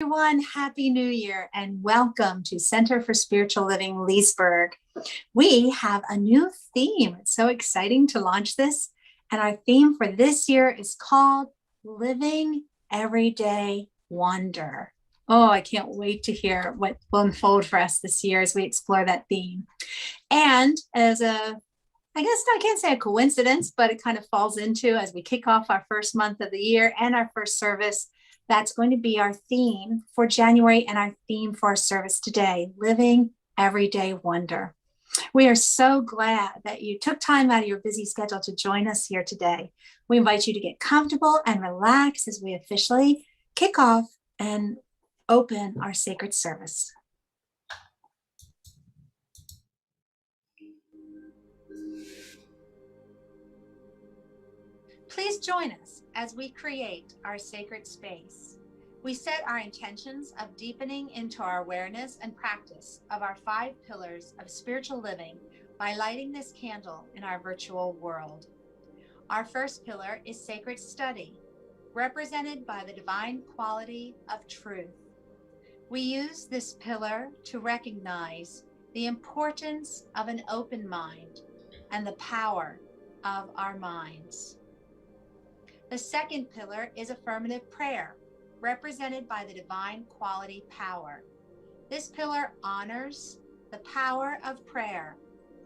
Everyone, Happy New Year and welcome to Center for Spiritual Living Leesburg. We have a new theme. It's so exciting to launch this. And our theme for this year is called Living Everyday Wonder. Oh, I can't wait to hear what will unfold for us this year as we explore that theme. And I guess I can't say a coincidence, but it kind of falls into as we kick off our first month of the year and our first service. That's going to be our theme for January and our theme for our service today, Living Everyday Wonder. We are so glad that you took time out of your busy schedule to join us here today. We invite you to get comfortable and relax as we officially kick off and open our sacred service. Please join us as we create our sacred space. We set our intentions of deepening into our awareness and practice of our 5 pillars of spiritual living by lighting this candle in our virtual world. Our first pillar is sacred study, represented by the divine quality of truth. We use this pillar to recognize the importance of an open mind and the power of our minds. The second pillar is affirmative prayer, represented by the divine quality power. This pillar honors the power of prayer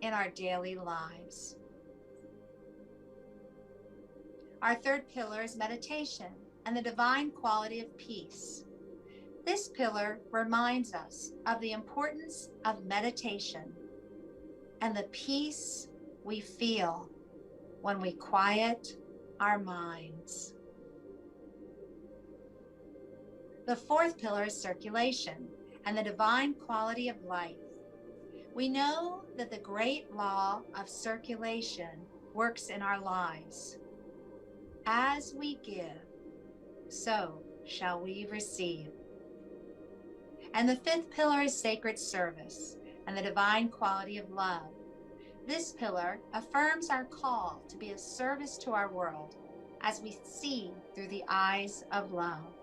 in our daily lives. Our third pillar is meditation and the divine quality of peace. This pillar reminds us of the importance of meditation and the peace we feel when we quiet our minds. The fourth pillar is circulation and the divine quality of life. We know that the great law of circulation works in our lives. As we give, so shall we receive. And the fifth pillar is sacred service and the divine quality of love. This pillar affirms our call to be of service to our world as we see through the eyes of love.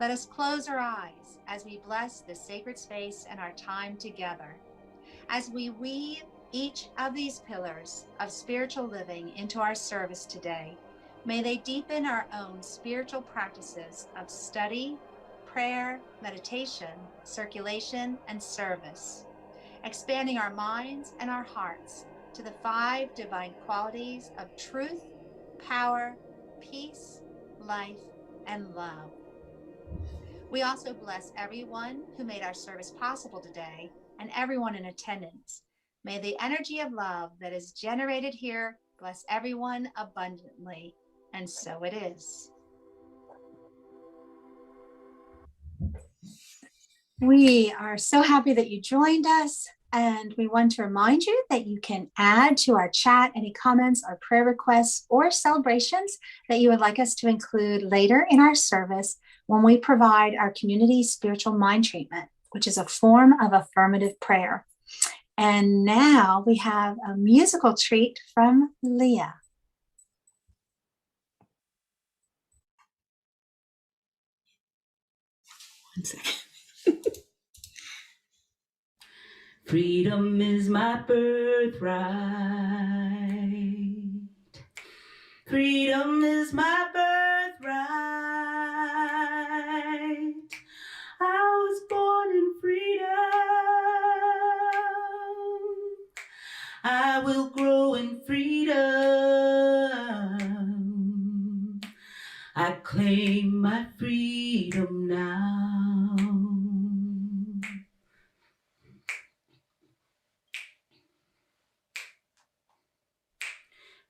Let us close our eyes as we bless this sacred space and our time together. As we weave each of these pillars of spiritual living into our service today, may they deepen our own spiritual practices of study, prayer, meditation, circulation, and service, expanding our minds and our hearts to the 5 divine qualities of truth, power, peace, life, and love. We also bless everyone who made our service possible today and everyone in attendance. May the energy of love that is generated here bless everyone abundantly, and so it is. We are so happy that you joined us, and we want to remind you that you can add to our chat any comments or prayer requests or celebrations that you would like us to include later in our service when we provide our community spiritual mind treatment, which is a form of affirmative prayer. And now we have a musical treat from Leah. One second. Freedom is my birthright. Freedom is my birthright. I was born in freedom. I will grow in freedom. I claim my freedom now.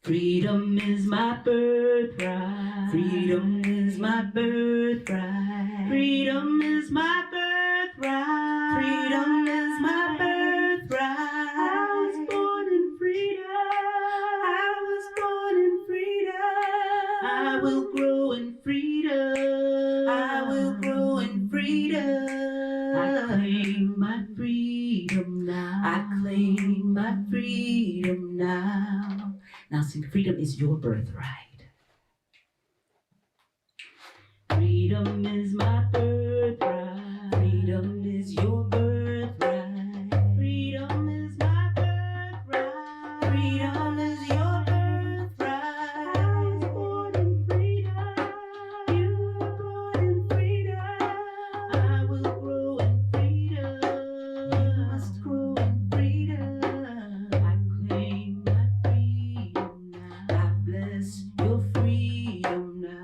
Freedom is my birthright. Freedom is my birthright. Freedom is my birthright. Freedom is my birthright. I was born in freedom. I was born in freedom. I will grow in freedom. I will grow in freedom. I claim my freedom now. I claim my freedom now. Now, see, freedom is your birthright. Freedom is my birthright. Freedom is your birthright. Freedom is my birthright. Freedom is your birthright. I was born in freedom. You were born in freedom. I will grow in freedom. You must grow in freedom. I claim my freedom now. I bless your freedom now.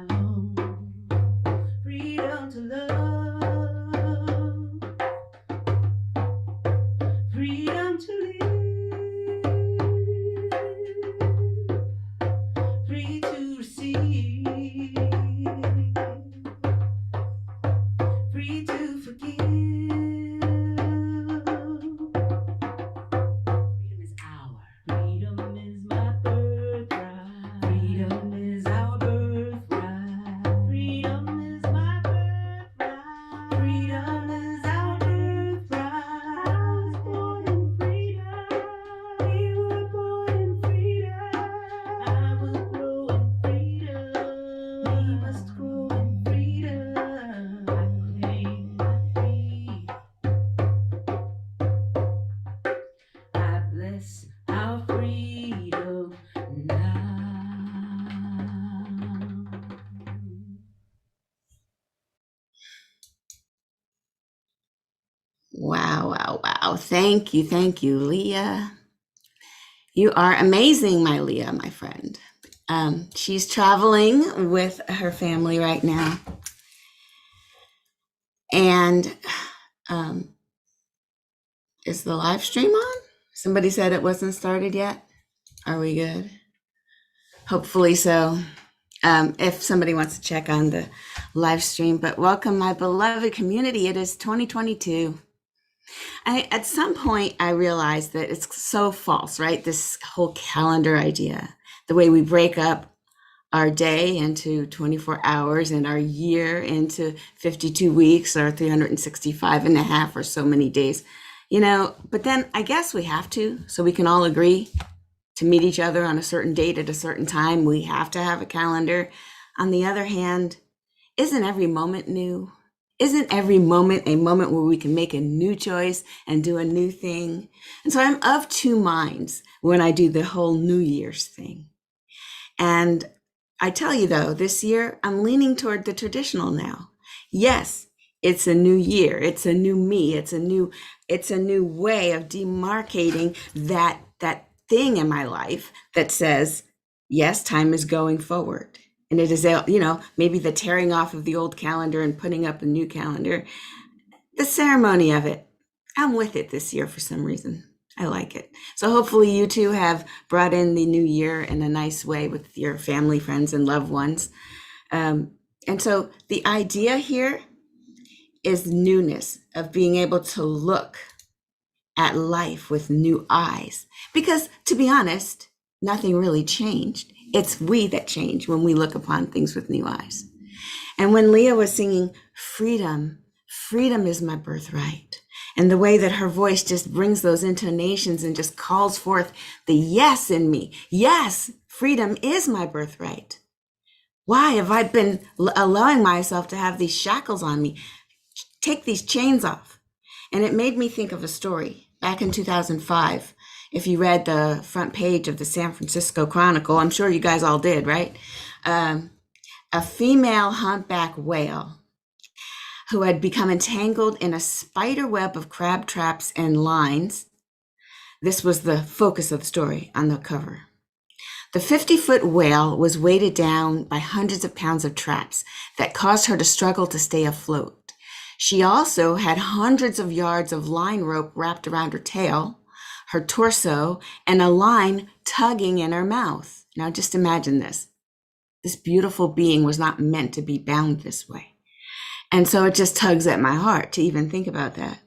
Freedom to love. Freedom to live. Free to receive. Free to forgive. Freedom is our. Freedom is my birthright. Freedom is our birthright. Freedom is my birthright. Freedom is our birthright. I was born in freedom. We were born in freedom. I will grow in freedom. We must grow in freedom. I claim my freedom. I bless our freedom now. Wow, wow, wow. Thank you, Leah. You are amazing, my Leah, my friend. She's traveling with her family right now. And is the live stream on? Somebody said it wasn't started yet. Are we good? Hopefully so. If somebody wants to check on the live stream, but welcome, my beloved community. It is 2022. At some point, I realized that it's so false, right? This whole calendar idea, the way we break up our day into 24 hours and our year into 52 weeks or 365 and a half or so many days, but then I guess we have to, so we can all agree to meet each other on a certain date at a certain time. We have to have a calendar. On the other hand, isn't every moment new? Isn't every moment a moment where we can make a new choice and do a new thing? And so I'm of two minds when I do the whole New Year's thing. And I tell you though, this year I'm leaning toward the traditional now. Yes, it's a new year. It's a new me. It's a new way of demarcating that thing in my life that says, yes, time is going forward. And it is, maybe the tearing off of the old calendar and putting up a new calendar, the ceremony of it. I'm with it this year for some reason. I like it. So hopefully you too have brought in the new year in a nice way with your family, friends, and loved ones. And so the idea here is newness, of being able to look at life with new eyes. Because to be honest, nothing really changed. It's we that change when we look upon things with new eyes. And when Leah was singing freedom, freedom is my birthright, and the way that her voice just brings those intonations and just calls forth the yes in me. Yes, freedom is my birthright. Why have I been allowing myself to have these shackles on me? Take these chains off. And it made me think of a story back in 2005. If you read the front page of the San Francisco Chronicle, I'm sure you guys all did, right? A female humpback whale who had become entangled in a spider web of crab traps and lines. This was the focus of the story on the cover. The 50-foot whale was weighted down by hundreds of pounds of traps that caused her to struggle to stay afloat. She also had hundreds of yards of line rope wrapped around her tail, her torso, and a line tugging in her mouth. Now just imagine this. This beautiful being was not meant to be bound this way. And so it just tugs at my heart to even think about that.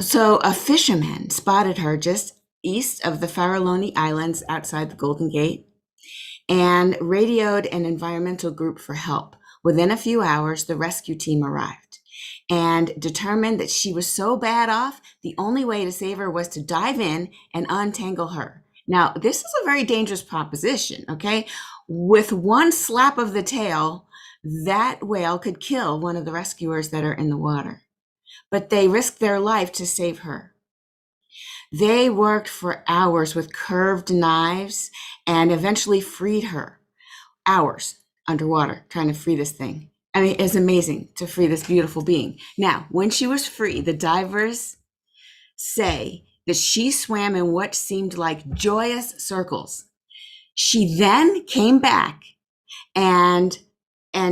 So a fisherman spotted her just east of the Faralloni Islands outside the Golden Gate and radioed an environmental group for help. Within a few hours, the rescue team arrived and determined that she was so bad off, the only way to save her was to dive in and untangle her. Now, this is a very dangerous proposition, okay? With one slap of the tail, that whale could kill one of the rescuers that are in the water, but they risked their life to save her. They worked for hours with curved knives and eventually freed her. Hours underwater trying to free this thing. I mean, it's amazing to free this beautiful being. Now, when she was free, the divers say that she swam in what seemed like joyous circles. She then came back and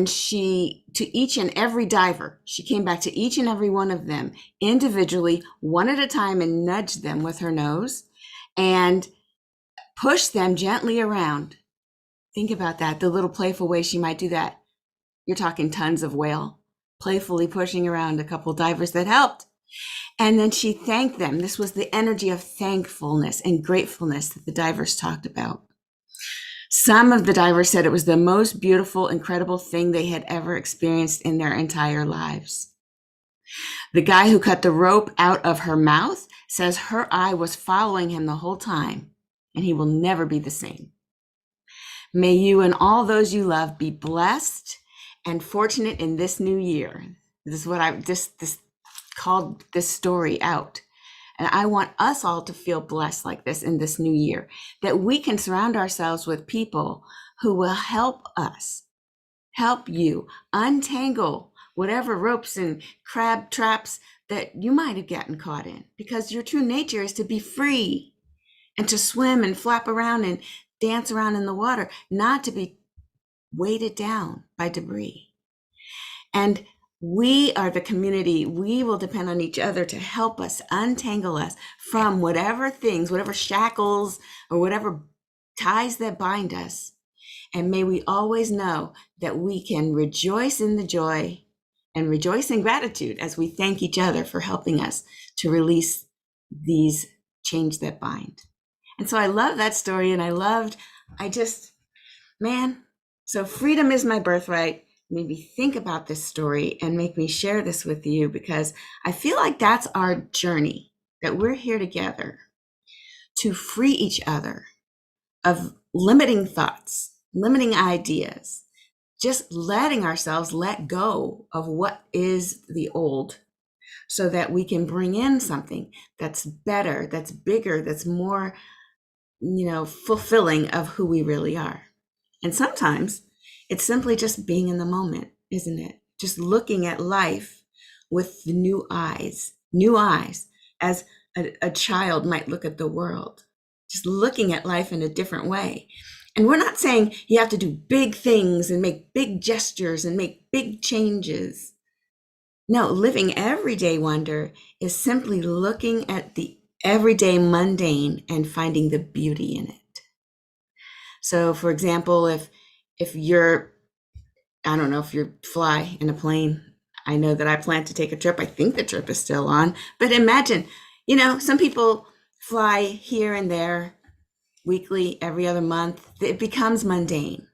she, to each and every diver, she came back to each and every one of them individually, one at a time, and nudged them with her nose and pushed them gently around. Think about that, the little playful way she might do that. You're talking tons of whale playfully pushing around a couple divers that helped. And then she thanked them. This was the energy of thankfulness and gratefulness that the divers talked about. Some of the divers said it was the most beautiful, incredible thing they had ever experienced in their entire lives. The guy who cut the rope out of her mouth says her eye was following him the whole time, and he will never be the same. May you and all those you love be blessed and fortunate in this new year. This is what I just called this story out. And I want us all to feel blessed like this in this new year, that we can surround ourselves with people who will help us, help you untangle whatever ropes and crab traps that you might have gotten caught in, because your true nature is to be free and to swim and flap around and dance around in the water, not to be weighted down by debris. And we are the community. We will depend on each other to help us untangle us from whatever things, whatever shackles or whatever ties that bind us. And may we always know that we can rejoice in the joy and rejoice in gratitude as we thank each other for helping us to release these chains that bind. And so I love that story. And so freedom is my birthright. Made me think about this story and make me share this with you, because I feel like that's our journey, that we're here together to free each other of limiting thoughts, limiting ideas, just letting ourselves let go of what is the old, so that we can bring in something that's better, that's bigger, that's more, fulfilling of who we really are. And sometimes it's simply just being in the moment, isn't it? Just looking at life with new eyes, as a child might look at the world, just looking at life in a different way. And we're not saying you have to do big things and make big gestures and make big changes. No, living everyday wonder is simply looking at the everyday mundane and finding the beauty in it. So for example, if you fly in a plane, I know that I plan to take a trip. I think the trip is still on, but imagine, some people fly here and there weekly, every other month. It becomes mundane.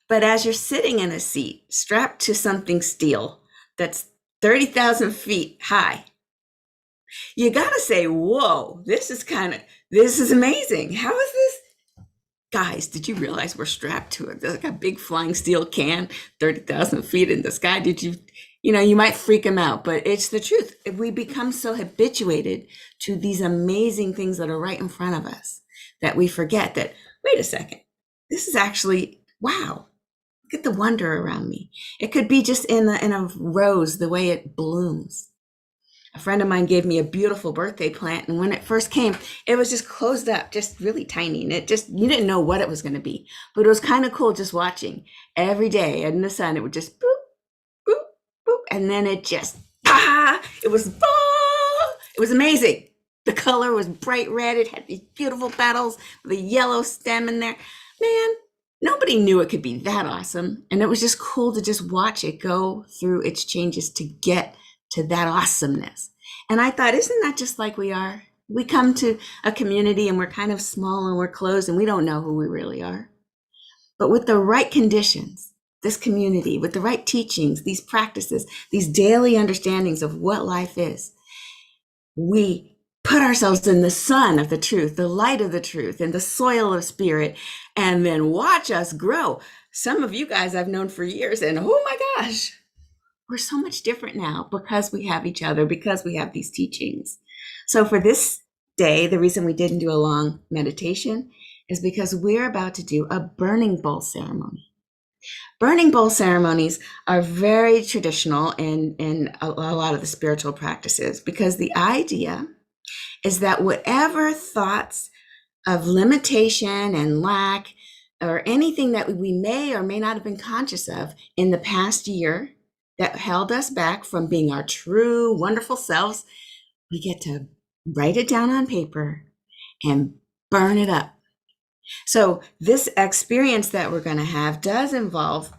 But as you're sitting in a seat strapped to something steel that's 30,000 feet high, you got to say, whoa, this is amazing. How is this? Guys, did you realize we're strapped to it? There's like a big flying steel can, 30,000 feet in the sky. You might freak them out, but it's the truth. If we become so habituated to these amazing things that are right in front of us that we forget that, wait a second, this is actually, wow, look at the wonder around me. It could be just in a rose, the way it blooms. A friend of mine gave me a beautiful birthday plant, and when it first came, it was just closed up, just really tiny, and you didn't know what it was going to be, but it was kind of cool just watching. Every day in the sun, it would just boop, boop, boop, and then it just, it was amazing. The color was bright red. It had these beautiful petals with a yellow stem in there. Man, nobody knew it could be that awesome, and it was just cool to just watch it go through its changes to get to that awesomeness. And I thought, isn't that just like we are? We come to a community and we're kind of small and we're closed and we don't know who we really are. But with the right conditions, this community, with the right teachings, these practices, these daily understandings of what life is, we put ourselves in the sun of the truth, the light of the truth, and the soil of spirit, and then watch us grow. some of you guys I've known for years, and oh my gosh, we're so much different now because we have each other, because we have these teachings. So for this day, the reason we didn't do a long meditation is because we're about to do a burning bowl ceremony. Burning bowl ceremonies are very traditional in a lot of the spiritual practices, because the idea is that whatever thoughts of limitation and lack or anything that we may or may not have been conscious of in the past year that held us back from being our true, wonderful selves, we get to write it down on paper and burn it up. So this experience that we're going to have does involve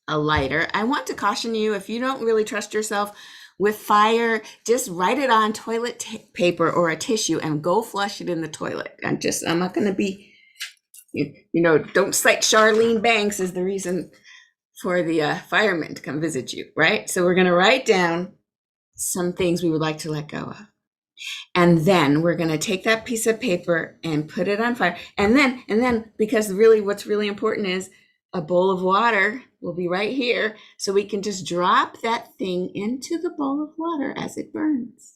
a lighter. I want to caution you, if you don't really trust yourself with fire, just write it on toilet paper or a tissue and go flush it in the toilet. I'm not going to be, don't cite Charlene Banks as the reason for the firemen to come visit you, right? So we're going to write down some things we would like to let go of. And then we're going to take that piece of paper and put it on fire. And then, because really what's really important is a bowl of water will be right here. So we can just drop that thing into the bowl of water as it burns.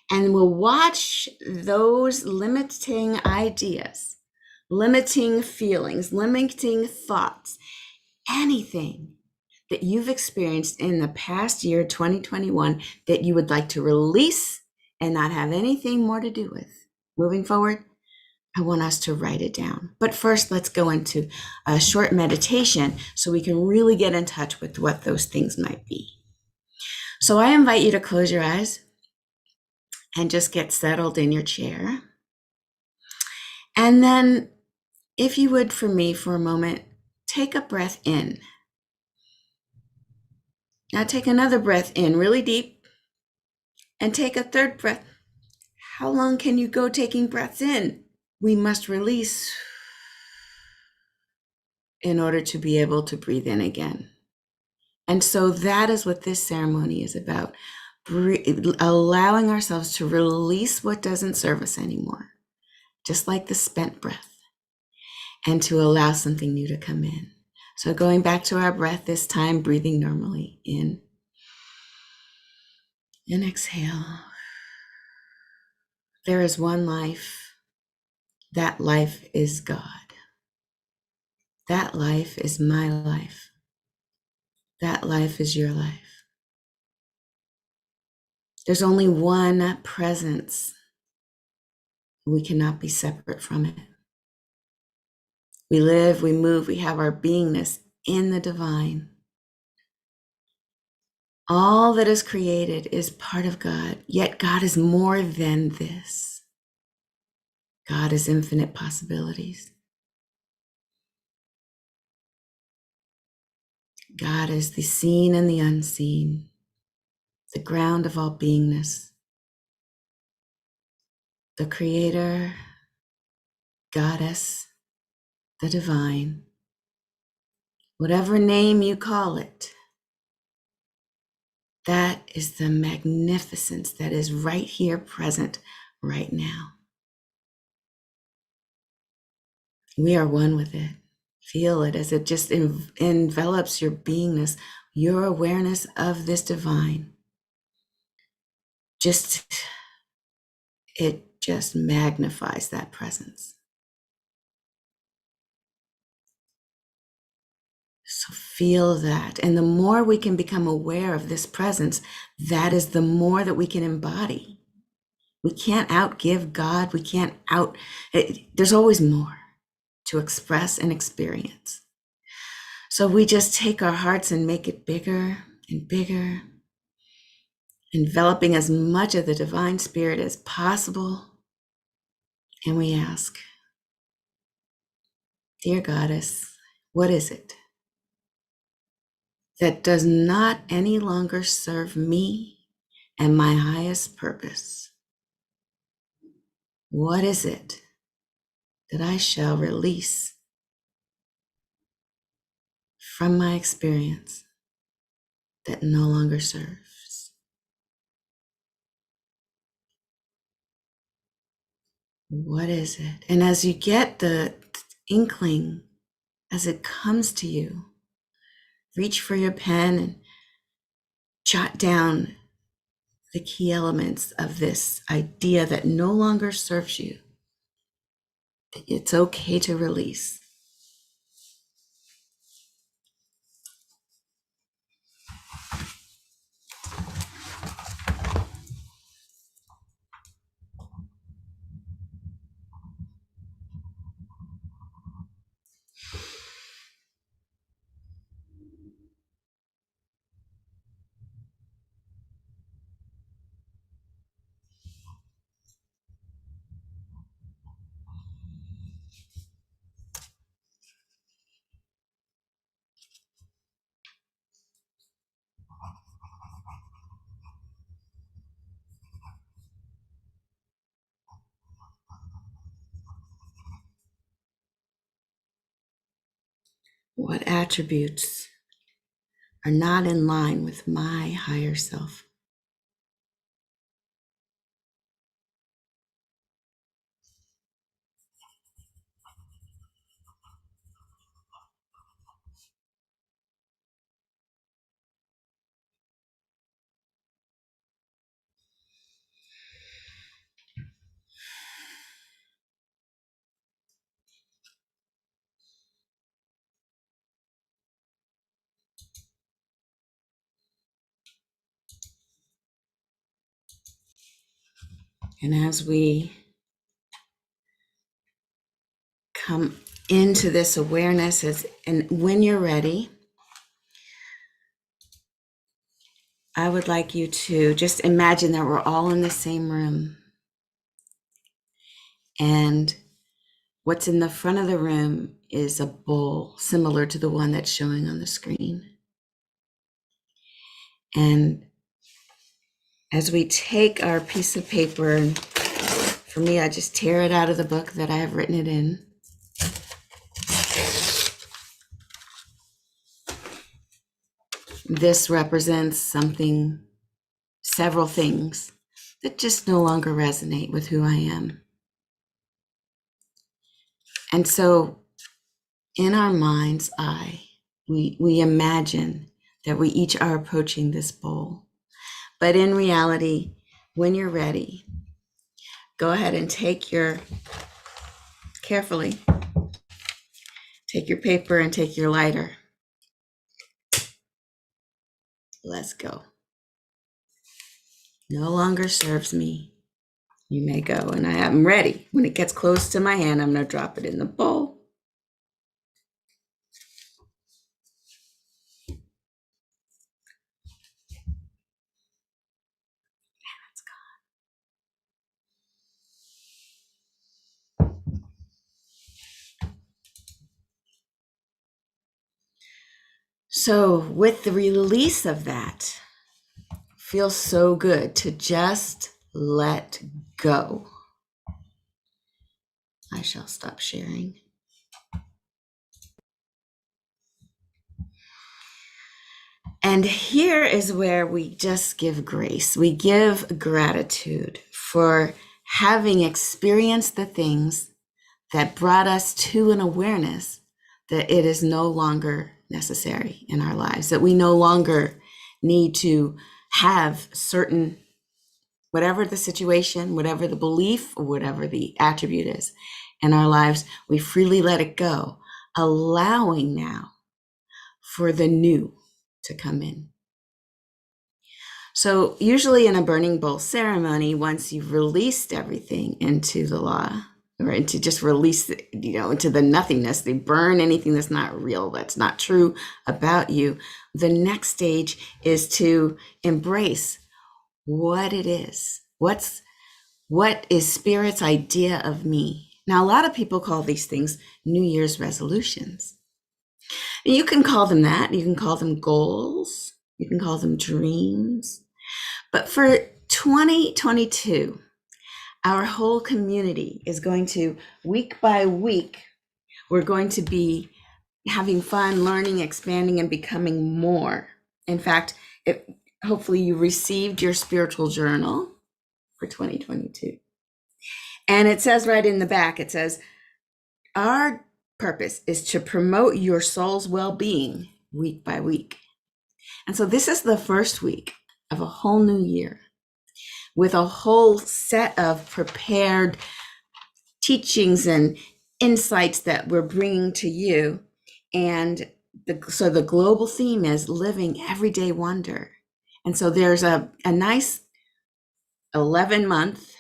And we'll watch those limiting ideas, limiting feelings, limiting thoughts, anything that you've experienced in the past year, 2021, that you would like to release and not have anything more to do with. Moving forward, I want us to write it down. But first, let's go into a short meditation so we can really get in touch with what those things might be. So I invite you to close your eyes and just get settled in your chair. And then, if you would, for me, for a moment, take a breath in. Now take another breath in really deep and take a third breath. How long can you go taking breaths in? We must release in order to be able to breathe in again. And so that is what this ceremony is about. Allowing ourselves to release what doesn't serve us anymore, just like the spent breath, and to allow something new to come in. So going back to our breath, this time breathing normally in and exhale. There is one life. That life is God. That life is my life. That life is your life. There's only one presence. We cannot be separate from it. We live, we move, we have our beingness in the divine. All that is created is part of God, yet God is more than this. God is infinite possibilities. God is the seen and the unseen, the ground of all beingness, the creator, goddess, the divine, whatever name you call it. That is the magnificence that is right here, present right now. We are one with it. Feel it as it just envelops your beingness, your awareness of this divine. It just magnifies that presence. So feel that. And the more we can become aware of this presence, that is the more that we can embody. We can't outgive God. There's always more to express and experience. So we just take our hearts and make it bigger and bigger, enveloping as much of the divine spirit as possible. And we ask, dear Goddess, what is it that does not any longer serve me and my highest purpose? What is it that I shall release from my experience that no longer serves? What is it? And as you get the inkling as it comes to you, reach for your pen and jot down the key elements of this idea that no longer serves you. It's okay to release. What attributes are not in line with my higher self? And as we come into this awareness, and when you're ready, I would like you to just imagine that we're all in the same room. And what's in the front of the room is a bowl similar to the one that's showing on the screen. And as we take our piece of paper, and for me, I just tear it out of the book that I have written it in. This represents several things that just no longer resonate with who I am. And so in our mind's eye, we imagine that we each are approaching this bowl. But in reality, when you're ready, go ahead and carefully take your paper and take your lighter. Let's go. No longer serves me. You may go, and I am ready. When it gets close to my hand, I'm going to drop it in the bowl. So with the release of that, feels so good to just let go. I shall stop sharing. And here is where we just give grace. We give gratitude for having experienced the things that brought us to an awareness that it is no longer necessary in our lives, that we no longer need to have certain, whatever the situation, whatever the belief, or whatever the attribute is in our lives, we freely let it go, allowing now for the new to come in. So usually in a burning bowl ceremony, once you've released everything into the law, or into just release, into the nothingness, they burn anything that's not real, that's not true about you. The next stage is to embrace what it is. What is Spirit's idea of me? Now, a lot of people call these things New Year's resolutions. And you can call them that. You can call them goals. You can call them dreams. But for 2022, our whole community is going to, week by week, we're going to be having fun, learning, expanding, and becoming more. In fact, hopefully you received your spiritual journal for 2022. And it says right in the back, it says, our purpose is to promote your soul's well-being week by week. And so this is the first week of a whole new year with a whole set of prepared teachings and insights that we're bringing to you. And so the global theme is living everyday wonder. And so there's a nice 11-month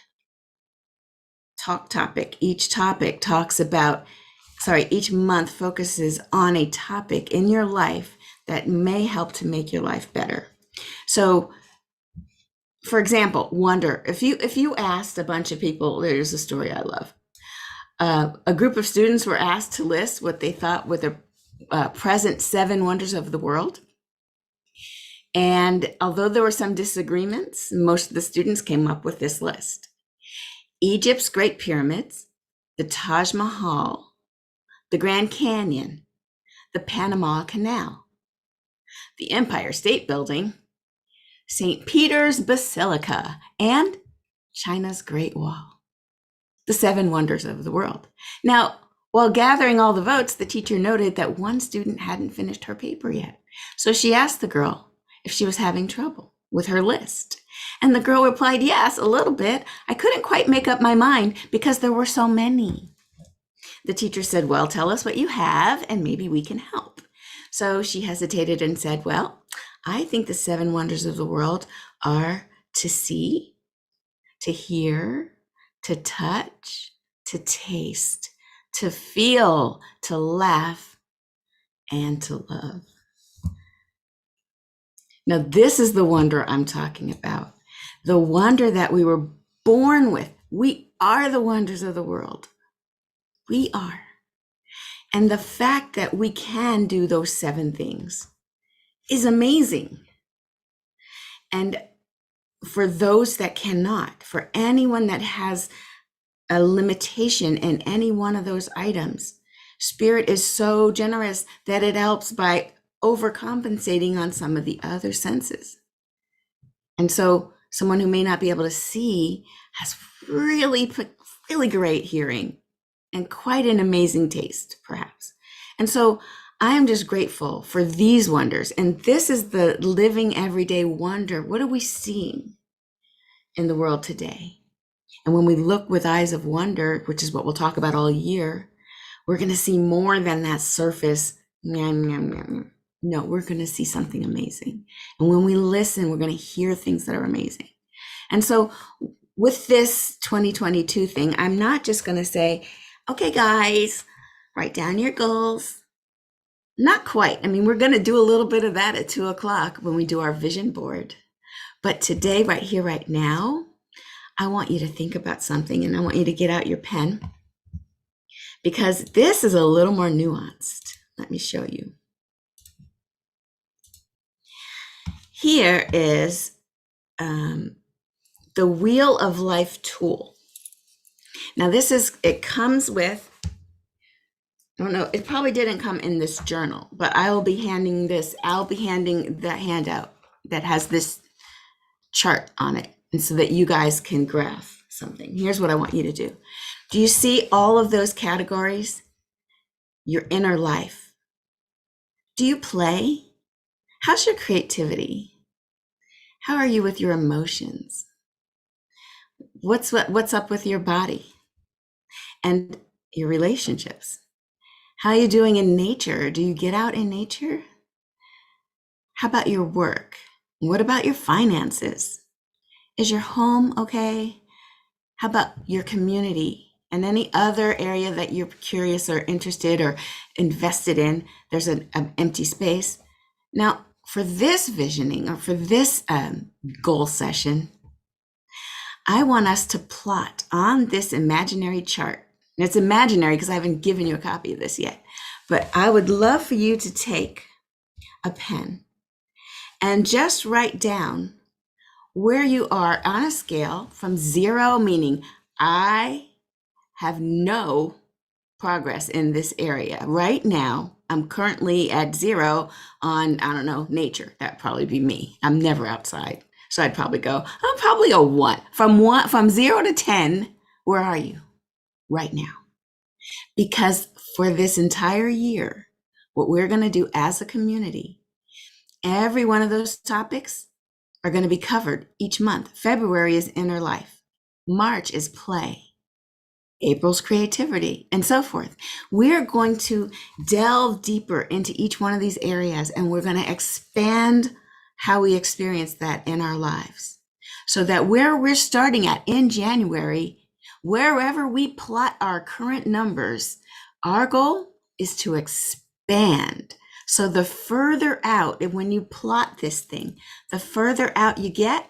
topic. Each month focuses on a topic in your life that may help to make your life better. So, for example, wonder. If you asked a bunch of people, there's a story I love. A group of students were asked to list what they thought were the present 7 wonders of the world. And although there were some disagreements, most of the students came up with this list: Egypt's Great Pyramids, the Taj Mahal, the Grand Canyon, the Panama Canal, the Empire State Building, St. Peter's Basilica, and China's Great Wall. The 7 wonders of the world. Now, while gathering all the votes, the teacher noted that one student hadn't finished her paper yet. So she asked the girl if she was having trouble with her list. And the girl replied, "Yes, a little bit. I couldn't quite make up my mind because there were so many." The teacher said, "Well, tell us what you have and maybe we can help." So she hesitated and said, "Well, I think the 7 wonders of the world are to see, to hear, to touch, to taste, to feel, to laugh, and to love." Now, this is the wonder I'm talking about. The wonder that we were born with. We are the wonders of the world. We are. And the fact that we can do those 7 things is amazing. And for those that cannot, for anyone that has a limitation in any one of those items, Spirit is so generous that it helps by overcompensating on some of the other senses. And so someone who may not be able to see has really great hearing and quite an amazing taste, perhaps. And so I am just grateful for these wonders. And this is the living everyday wonder. What are we seeing in the world today? And when we look with eyes of wonder, which is what we'll talk about all year, we're going to see more than that surface. No, we're going to see something amazing. And when we listen, we're going to hear things that are amazing. And so with this 2022 thing, I'm not just going to say, "Okay, guys, write down your goals." Not quite. I mean, we're going to do a little bit of that at 2:00 when we do our vision board. But today, right here, right now, I want you to think about something, and I want you to get out your pen, because this is a little more nuanced. Let me show you. Here is the Wheel of Life tool. Now it comes with, I don't know, it probably didn't come in this journal, but I'll be handing the handout that has this chart on it, and so that you guys can graph something. Here's what I want you to do. Do you see all of those categories? Your inner life. Do you play? How's your creativity? How are you with your emotions? What's up with your body and your relationships? How are you doing in nature? Do you get out in nature? How about your work? What about your finances? Is your home okay? How about your community and any other area that you're curious or interested or invested in? There's an empty space. Now, for this visioning, or for this goal session, I want us to plot on this imaginary chart. And it's imaginary because I haven't given you a copy of this yet. But I would love for you to take a pen and just write down where you are on a scale from 0, meaning I have no progress in this area. Right now, I'm currently at 0 on, I don't know, nature. That'd probably be me. I'm never outside. So I'd probably go, I'm probably a 1. From 0 to 10, where are you right now? Because for this entire year, what we're going to do as a community, every one of those topics are going to be covered each month. February is inner life. March is play. April's creativity, and so forth. We're going to delve deeper into each one of these areas, and we're going to expand how we experience that in our lives. So that where we're starting at in January, wherever we plot our current numbers, our goal is to expand. So the further out, and when you plot this thing, the further out you get,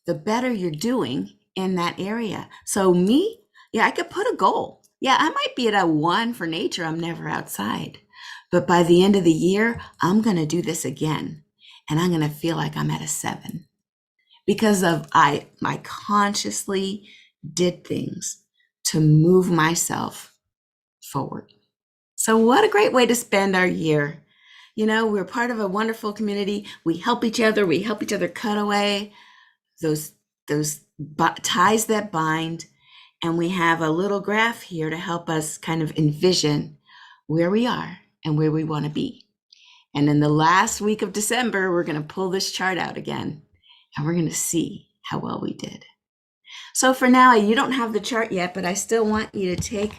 the better you're doing in that area. So me, yeah, I could put a goal. Yeah, I might be at a 1 for nature. I'm never outside. But by the end of the year, I'm going to do this again. And I'm going to feel like I'm at a 7 because of I consciously did things to move myself forward. So what a great way to spend our year. You know, we're part of a wonderful community. We help each other. We help each other cut away those ties that bind. And we have a little graph here to help us kind of envision where we are and where we want to be. And in the last week of December, we're going to pull this chart out again, and we're going to see how well we did. So for now, you don't have the chart yet, but I still want you to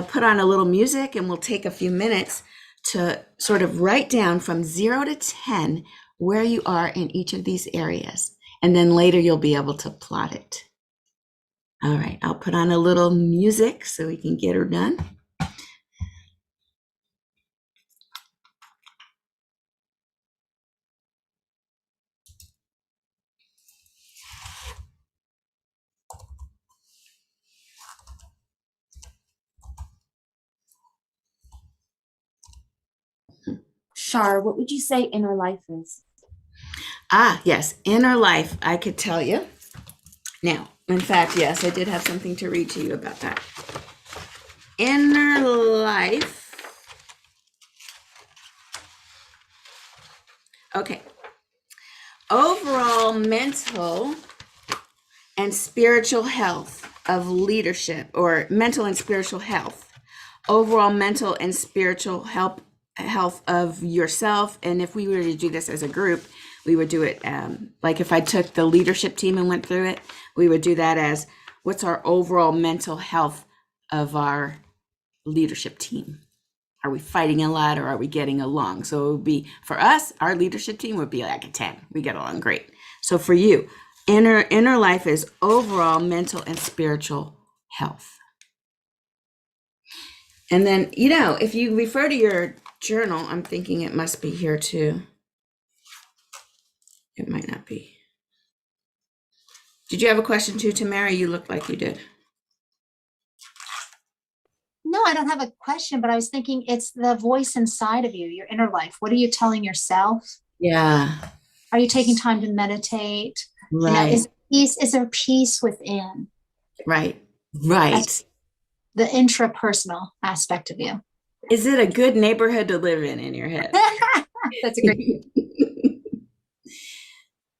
put on a little music, and we'll take a few minutes to sort of write down from 0 to 10 where you are in each of these areas. And then later you'll be able to plot it. All right, I'll put on a little music so we can get her done. Shar, what would you say inner life is? Yes, inner life, I could tell you. Now, in fact, yes, I did have something to read to you about that. Inner life. Okay. Overall mental and spiritual health of leadership, or mental and spiritual health. Overall mental and spiritual health of yourself. And if we were to do this as a group, we would do it like if I took the leadership team and went through it, we would do that as what's our overall mental health of our leadership team? Are we fighting a lot, or are we getting along? So it would be, for us, our leadership team would be like a 10. We get along great. So for you, inner life is overall mental and spiritual health. And then, you know, if you refer to your journal, I'm thinking it must be here too. It might not be. Did you have a question too, Tamara? You look like you did. No, I don't have a question, but I was thinking it's the voice inside of you, your inner life. What are you telling yourself? Yeah. Are you taking time to meditate? Right. You know, is there peace within? Right. That's the intrapersonal aspect of you. Is it a good neighborhood to live in your head? That's a great.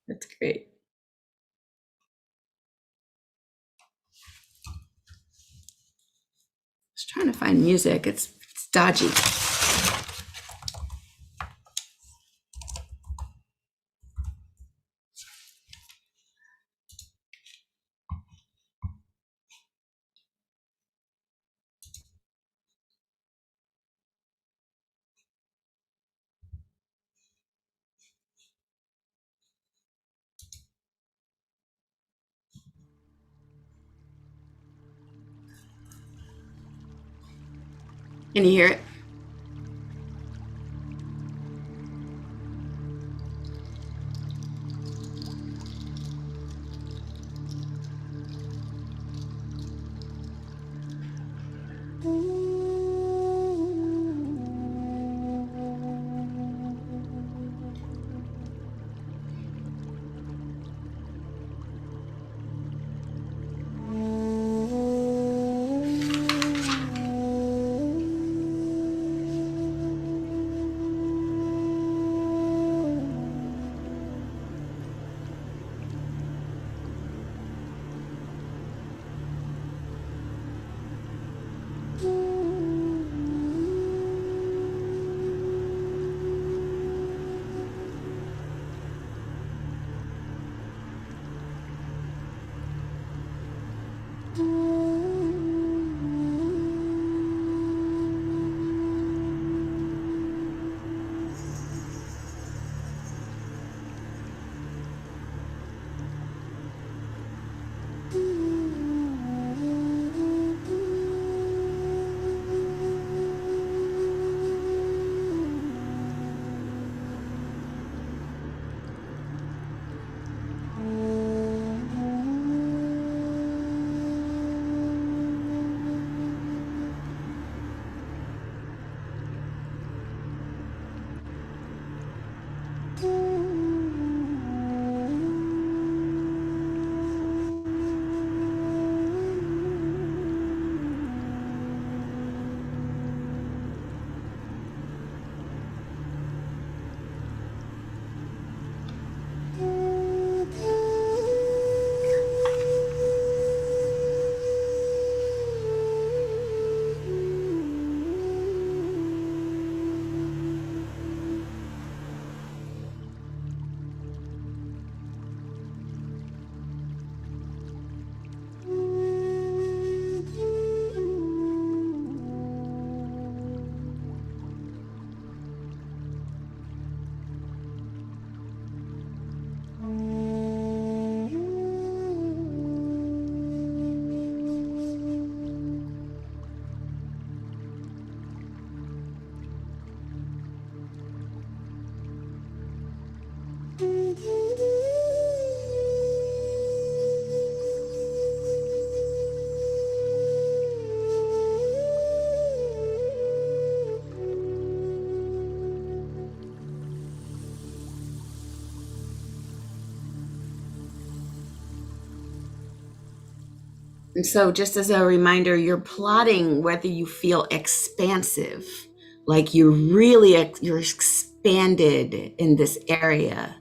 That's great. I was trying to find music. It's dodgy. Can you hear it? And so, just as a reminder, you're plotting whether you feel expansive, like you're expanded in this area.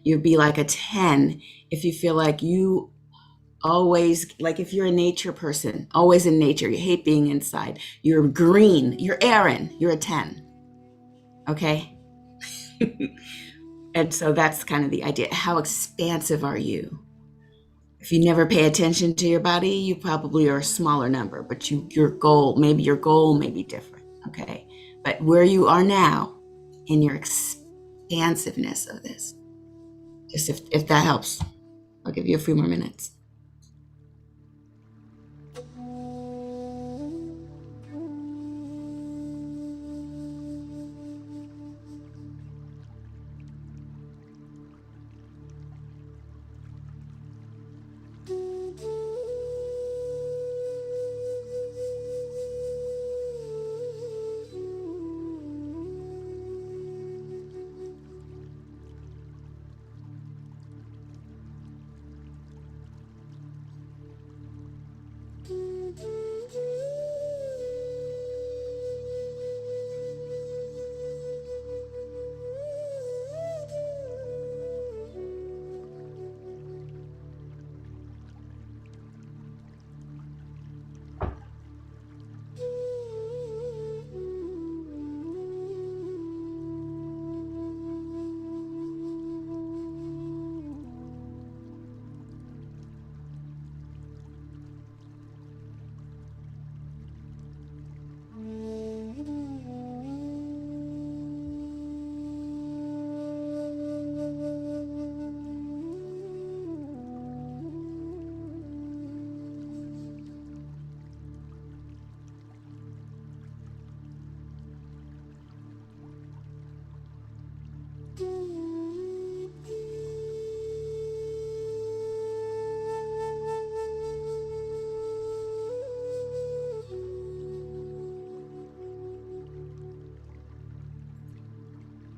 You'd be like a 10 if you feel like you always, like if you're a nature person, always in nature, you hate being inside. You're green, you're Aaron, you're a 10. Okay? And so that's kind of the idea. How expansive are you? If you never pay attention to your body, you probably are a smaller number, but your goal may be different, okay? But where you are now in your expansiveness of this, just if that helps, I'll give you a few more minutes.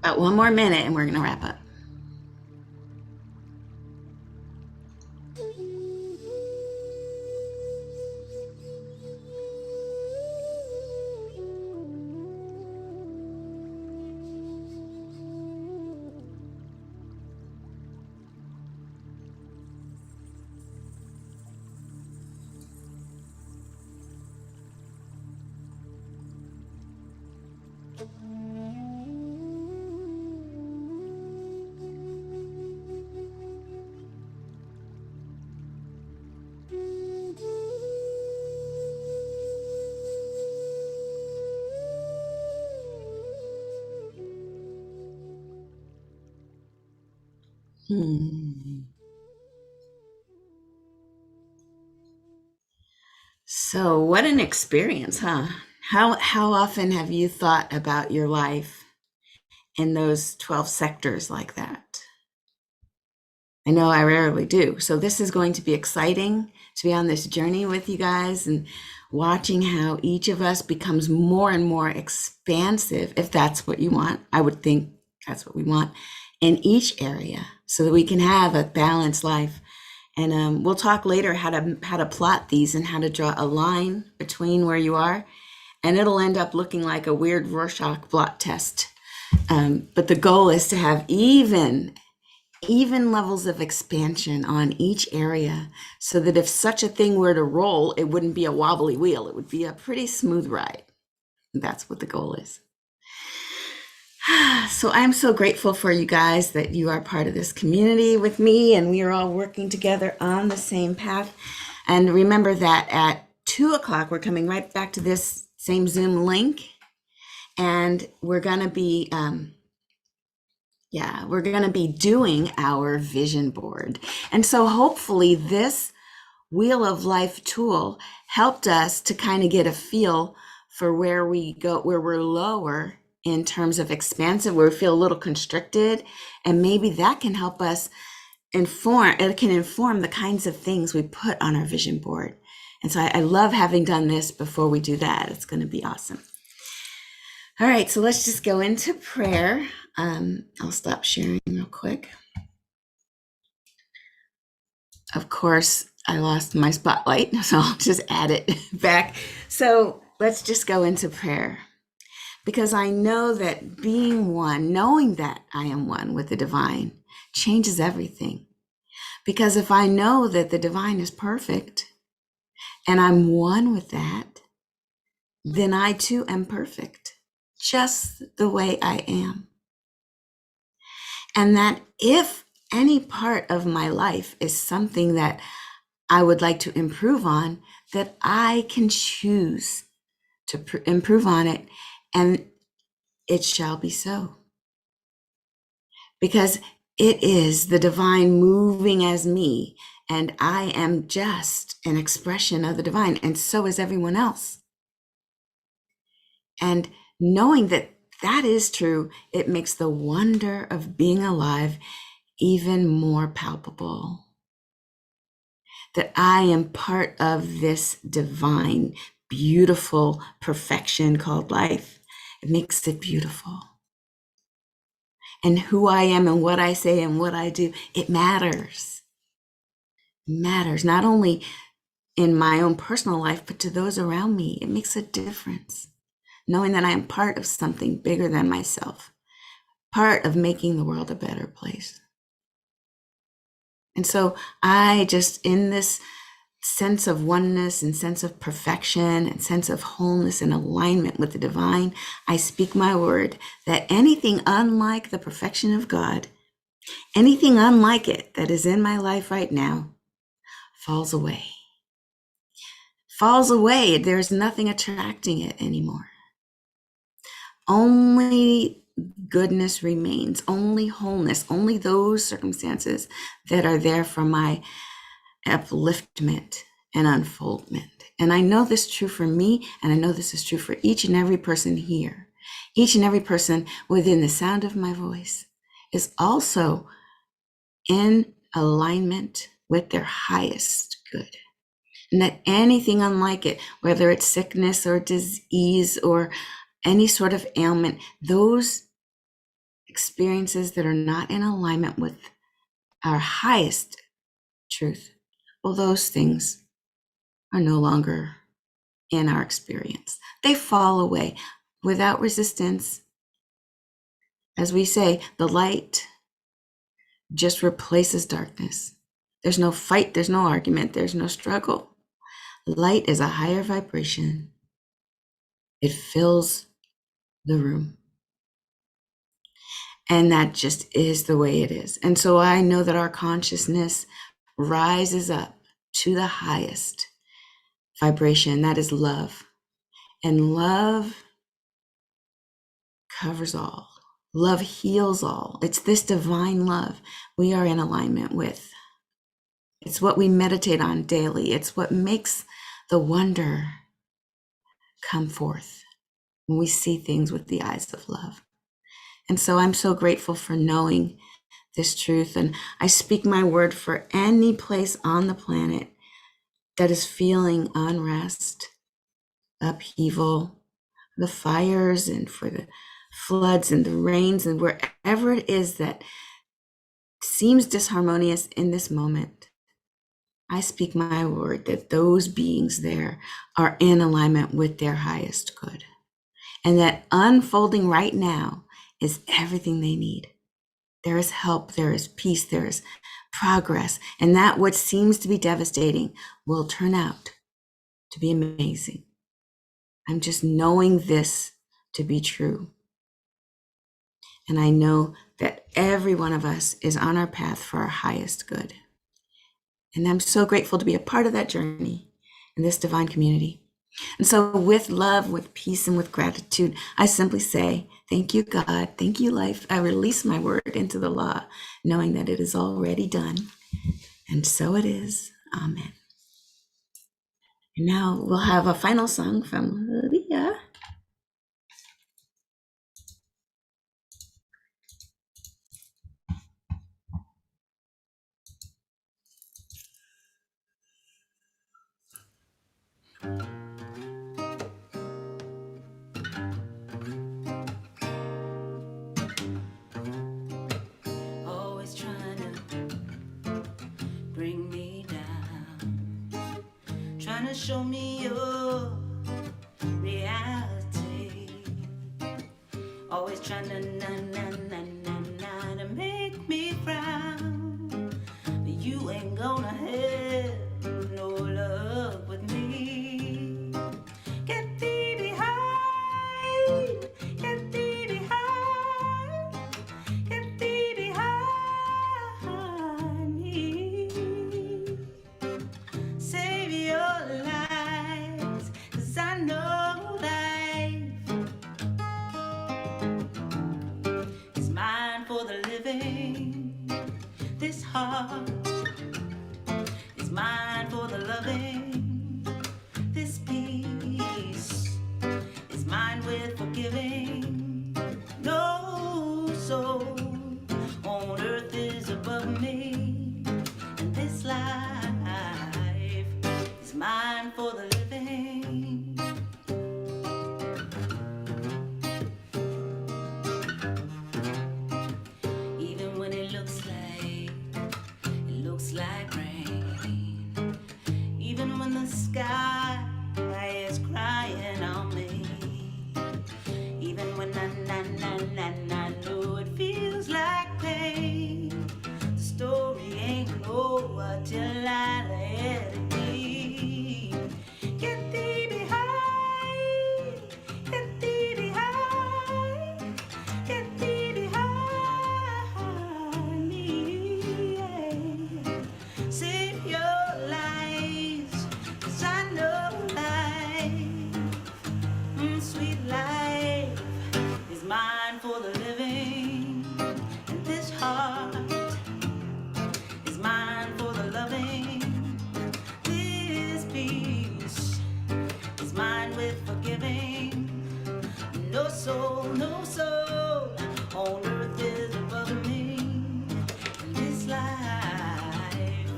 About one more minute and we're going to wrap up. Hmm. So, what an experience, huh? How often have you thought about your life in those 12 sectors like that? I know I rarely do. So, this is going to be exciting to be on this journey with you guys and watching how each of us becomes more and more expansive, if that's what you want. I would think that's what we want in each area so that we can have a balanced life. And we'll talk later how to plot these and how to draw a line between where you are, and it'll end up looking like a weird Rorschach blot test. But the goal is to have even levels of expansion on each area, so that if such a thing were to roll, it wouldn't be a wobbly wheel. It would be a pretty smooth ride. That's what the goal is. So I'm so grateful for you guys that you are part of this community with me, and we are all working together on the same path. And remember that at 2:00, we're coming right back to this same Zoom link, and we're going to be, doing our vision board. And so hopefully this Wheel of Life tool helped us to kind of get a feel for where we go, where we're lower in terms of expansive, where we feel a little constricted, and maybe that can help us inform the kinds of things we put on our vision board. And so I love having done this before we do that. It's going to be awesome. All right, so let's just go into prayer. I'll stop sharing real quick. Of course, I lost my spotlight, so I'll just add it back. So let's just go into prayer. Because I know that being one, knowing that I am one with the divine, changes everything. Because if I know that the divine is perfect and I'm one with that, then I too am perfect, just the way I am. And that if any part of my life is something that I would like to improve on, that I can choose to improve on it, and it shall be so. Because it is the divine moving as me, and I am just an expression of the divine, and so is everyone else. And knowing that that is true, it makes the wonder of being alive even more palpable. That I am part of this divine, beautiful perfection called life. It makes it beautiful. And who I am and what I say and what I do, it matters. It matters not only in my own personal life, but to those around me. It makes a difference. Knowing that I am part of something bigger than myself, part of making the world a better place. And so I just, in this sense of oneness and sense of perfection and sense of wholeness and alignment with the divine, I speak my word that anything unlike the perfection of God, anything unlike it that is in my life right now, falls away. Falls away. There's nothing attracting it anymore. Only goodness remains, only wholeness, only those circumstances that are there for my upliftment and unfoldment. And I know this is true for me, and I know this is true for each and every person here. Each and every person within the sound of my voice is also in alignment with their highest good. And that anything unlike it, whether it's sickness or disease or any sort of ailment, those experiences that are not in alignment with our highest truth, well, those things are no longer in our experience. They fall away without resistance. As we say, the light just replaces darkness. There's no fight, there's no argument, there's no struggle. Light is a higher vibration. It fills the room. And that just is the way it is. And so I know that our consciousness rises up to the highest vibration, that is love. And love covers all. Love heals all. It's this divine love we are in alignment with. It's what we meditate on daily. It's what makes the wonder come forth when we see things with the eyes of love. And so I'm so grateful for knowing this truth. And I speak my word for any place on the planet that is feeling unrest, upheaval, the fires, and for the floods and the rains, and wherever it is that seems disharmonious in this moment. I speak my word that those beings there are in alignment with their highest good. And that unfolding right now is everything they need. There is help, there is peace, there is progress. And that what seems to be devastating will turn out to be amazing. I'm just knowing this to be true. And I know that every one of us is on our path for our highest good. And I'm so grateful to be a part of that journey in this divine community. And so with love, with peace, and with gratitude, I simply say, thank you, God. Thank you, life. I release my word into the law, knowing that it is already done. And so it is. Amen. And now we'll have a final song from Leah. Always trying to bring me down, trying to show me your reality. Always trying to to make me frown, but you ain't gonna have no luck with me. Get thee behind, get thee behind, get thee behind me. Save your lives, 'cause I know life is mine for the living. This heart is mine for the loving. This peace is mine with forgiving. No soul on earth is above me, and this life is mine for the living. Even when it looks like rain, even when the sky is crying on me, even when I know it feels like pain, the story ain't over till I let it be. Get thee behind, get thee behind, get thee behind me, yeah. Save your lives, 'cause I know life, sweet life, is mine for the living. And this heart is mine for the loving. This peace is mine with forgiving. No soul on earth is above me. And this life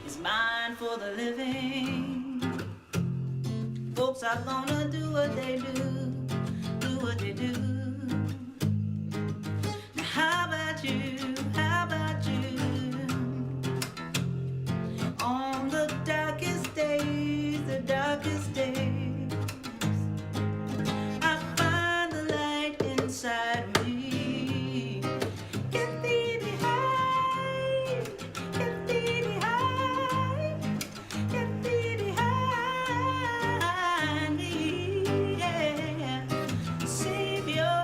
is mine for the living. Folks are gonna do what they do what they do. Now how about you, how about you? On the darkest days, I find the light inside me. Get thee behind, get thee behind, get thee behind me, yeah. Save your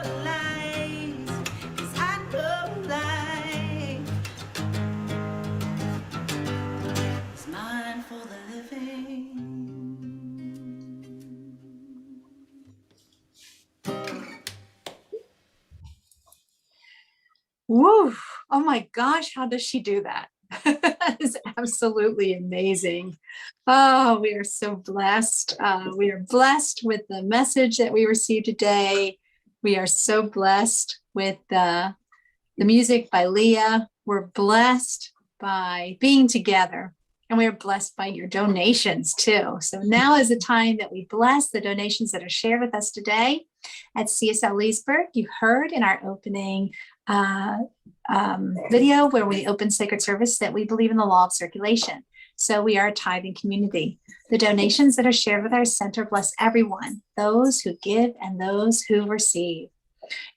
Woo! Oh my gosh, how does she do that? That is absolutely amazing. Oh, we are so blessed. We are blessed with the message that we received today. We are so blessed with the music by Leah. We're blessed by being together. And we are blessed by your donations too. So now is the time that we bless the donations that are shared with us today at CSL Leesburg. You heard in our opening video where we opened sacred service that we believe in the law of circulation. So we are a tithing community. The donations that are shared with our center bless everyone, those who give and those who receive.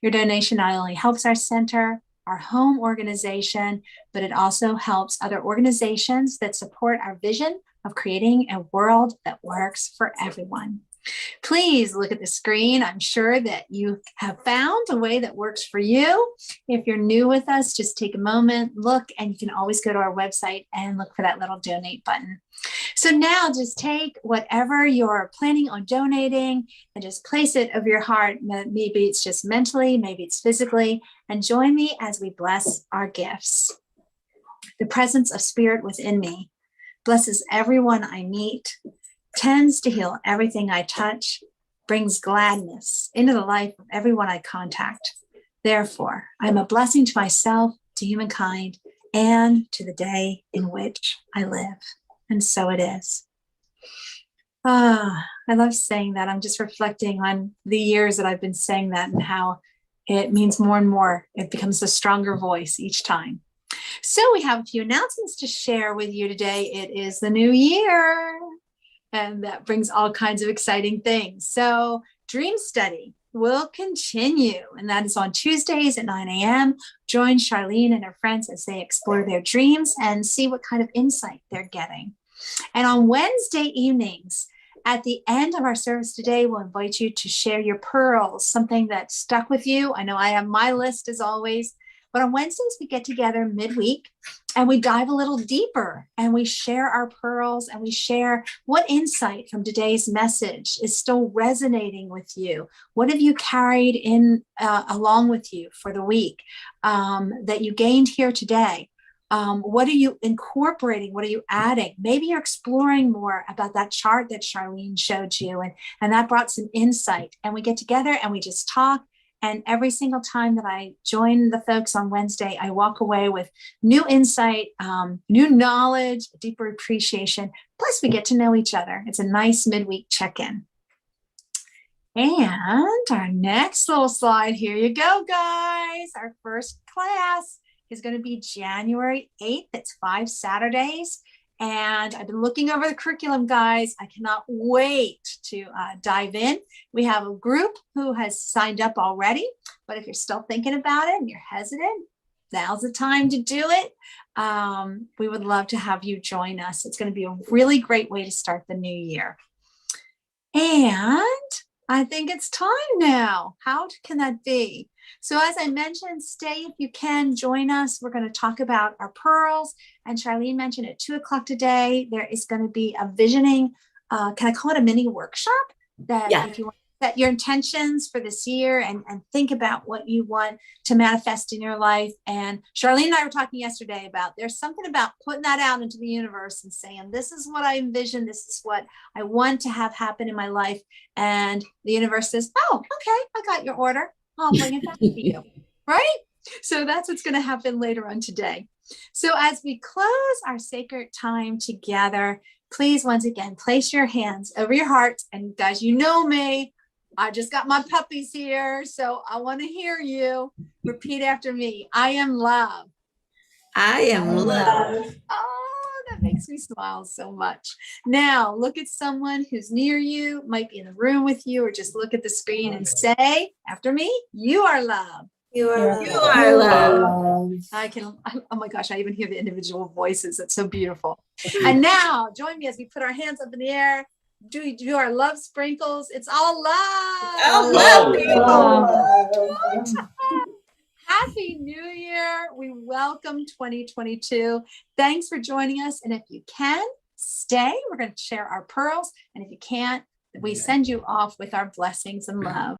Your donation not only helps our center, our home organization, but it also helps other organizations that support our vision of creating a world that works for everyone. Please look at the screen. I'm sure that you have found a way that works for you. If you're new with us, just take a moment, look, and you can always go to our website and look for that little donate button. So now just take whatever you're planning on donating and just place it over your heart. Maybe it's just mentally, maybe it's physically, and join me as we bless our gifts. The presence of spirit within me blesses everyone I meet, tends to heal everything I touch, brings gladness into the life of everyone I contact. Therefore, I'm a blessing to myself, to humankind, and to the day in which I live. And so it is. I love saying that. I'm just reflecting on the years that I've been saying that and how it means more and more. It becomes a stronger voice each time. So we have a few announcements to share with you today. It is the new year, and that brings all kinds of exciting things. So Dream Study will continue, and that is on Tuesdays at 9 a.m. Join Charlene and her friends as they explore their dreams and see what kind of insight they're getting. And on Wednesday evenings, at the end of our service today, we'll invite you to share your pearls, something that stuck with you. I know I have my list as always, but on Wednesdays, we get together midweek and we dive a little deeper and we share our pearls and we share what insight from today's message is still resonating with you. What have you carried in along with you for the week that you gained here today? What are you incorporating? What are you adding? Maybe you're exploring more about that chart that Charlene showed you, and that brought some insight. And we get together and we just talk. And every single time that I join the folks on Wednesday, I walk away with new insight, new knowledge, deeper appreciation. Plus, we get to know each other. It's a nice midweek check-in. And our next little slide, here you go, guys. Our first class is going to be January 8th. It's 5 Saturdays. And I've been looking over the curriculum, guys. I cannot wait to dive in. We have a group who has signed up already, but if you're still thinking about it and you're hesitant, now's the time to do it. We would love to have you join us. It's going to be a really great way to start the new year. And I think it's time now. How can that be? So as I mentioned, stay if you can, join us. We're going to talk about our pearls. And Charlene mentioned at 2 o'clock today, there is going to be a visioning, can I call it a mini workshop? That if you want to set your intentions for this year and think about what you want to manifest in your life. And Charlene and I were talking yesterday about there's something about putting that out into the universe and saying, this is what I envision. This is what I want to have happen in my life. And the universe says, oh, okay, I got your order. I'll bring it back to you, right? So that's what's going to happen later on today. So as we close our sacred time together, please, once again, place your hands over your heart. And guys, you know me, I just got my puppies here. So I want to hear you repeat after me. I am love. I am love. Oh, that makes me smile so much. Now look at someone who's near you, might be in the room with you, or just look at the screen and say after me, you are love. You are love. Oh my gosh, I even hear the individual voices. That's so beautiful. And now join me as we put our hands up in the air. Do our love sprinkles. It's all love. All love, people. Happy New Year. We welcome 2022. Thanks for joining us. And if you can, stay. We're going to share our pearls. And if you can't, we send you off with our blessings and love.